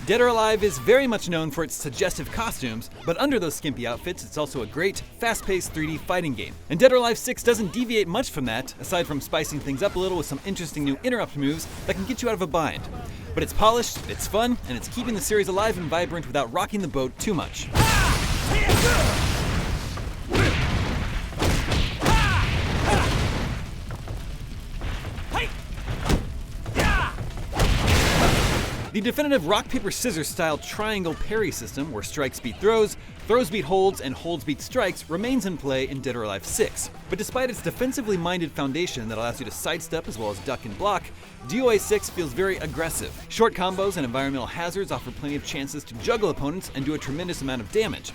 Dead or Alive is very much known for its suggestive costumes, but under those skimpy outfits, it's also a great, fast-paced 3D fighting game. And Dead or Alive 6 doesn't deviate much from that, aside from spicing things up a little with some interesting new interrupt moves that can get you out of a bind. But it's polished, it's fun, and it's keeping the series alive and vibrant without rocking the boat too much. The definitive rock-paper-scissors style triangle parry system, where strikes beat throws, throws beat holds, and holds beat strikes, remains in play in Dead or Alive 6. But despite its defensively minded foundation that allows you to sidestep as well as duck and block, DOA 6 feels very aggressive. Short combos and environmental hazards offer plenty of chances to juggle opponents and do a tremendous amount of damage.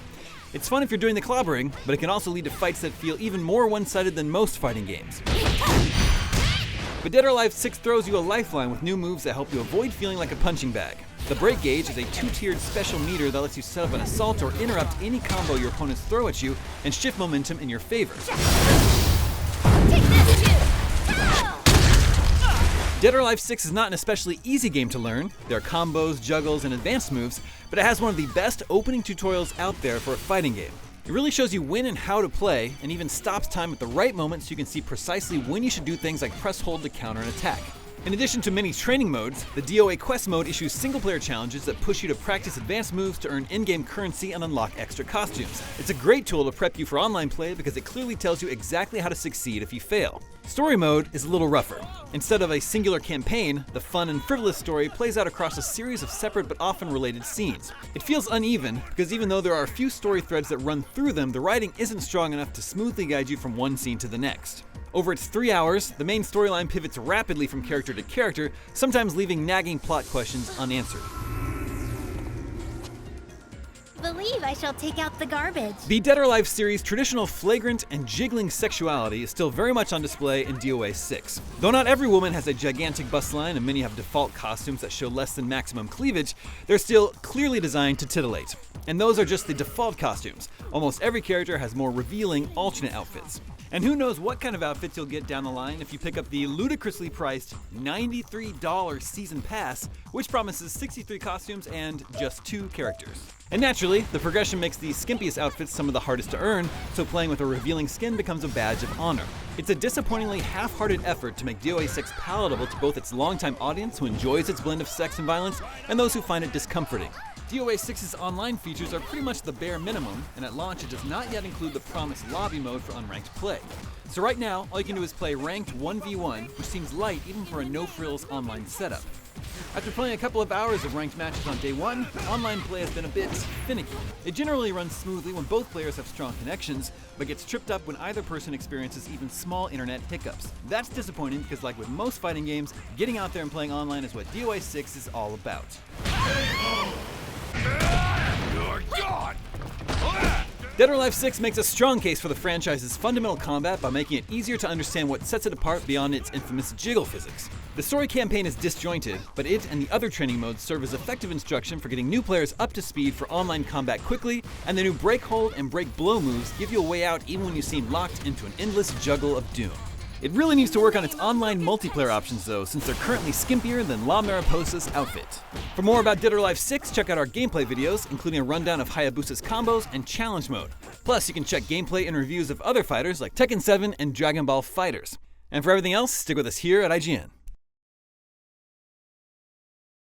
It's fun if you're doing the clobbering, but it can also lead to fights that feel even more one-sided than most fighting games. But Dead or Alive 6 throws you a lifeline with new moves that help you avoid feeling like a punching bag. The break gauge is a two-tiered special meter that lets you set up an assault or interrupt any combo your opponents throw at you and shift momentum in your favor. Take this too. Dead or Alive 6 is not an especially easy game to learn. There are combos, juggles, and advanced moves, but it has one of the best opening tutorials out there for a fighting game. It really shows you when and how to play, and even stops time at the right moment so you can see precisely when you should do things like press hold to counter an attack. In addition to many training modes, the DOA Quest mode issues single-player challenges that push you to practice advanced moves to earn in-game currency and unlock extra costumes. It's a great tool to prep you for online play because it clearly tells you exactly how to succeed if you fail. Story mode is a little rougher. Instead of a singular campaign, the fun and frivolous story plays out across a series of separate but often related scenes. It feels uneven because even though there are a few story threads that run through them, the writing isn't strong enough to smoothly guide you from one scene to the next. Over its 3 hours, the main storyline pivots rapidly from character to character, sometimes leaving nagging plot questions unanswered. Believe I shall take out the garbage. The Dead or Alive series' traditional flagrant and jiggling sexuality is still very much on display in DOA 6. Though not every woman has a gigantic bust line and many have default costumes that show less than maximum cleavage, they're still clearly designed to titillate. And those are just the default costumes. Almost every character has more revealing alternate outfits. And who knows what kind of outfits you'll get down the line if you pick up the ludicrously priced $93 season pass, which promises 63 costumes and just 2 characters. And naturally, the progression makes the skimpiest outfits some of the hardest to earn, so playing with a revealing skin becomes a badge of honor. It's a disappointingly half-hearted effort to make DOA 6 palatable to both its longtime audience who enjoys its blend of sex and violence, and those who find it discomforting. DOA 6's online features are pretty much the bare minimum, and at launch it does not yet include the promised lobby mode for unranked play. So right now, all you can do is play ranked 1v1, which seems light even for a no-frills online setup. After playing a couple of hours of ranked matches on day 1, online play has been a bit finicky. It generally runs smoothly when both players have strong connections, but gets tripped up when either person experiences even small internet hiccups. That's disappointing because, like with most fighting games, getting out there and playing online is what DOA 6 is all about. You're gone! Dead or Alive 6 makes a strong case for the franchise's fundamental combat by making it easier to understand what sets it apart beyond its infamous jiggle physics. The story campaign is disjointed, but it and the other training modes serve as effective instruction for getting new players up to speed for online combat quickly, and the new break hold and break blow moves give you a way out even when you seem locked into an endless juggle of doom. It really needs to work on its online multiplayer options though, since they're currently skimpier than La Mariposa's outfit. For more about Dead or Alive 6, check out our gameplay videos, including a rundown of Hayabusa's combos and challenge mode. Plus, you can check gameplay and reviews of other fighters like Tekken 7 and Dragon Ball FighterZ. And for everything else, stick with us here at IGN.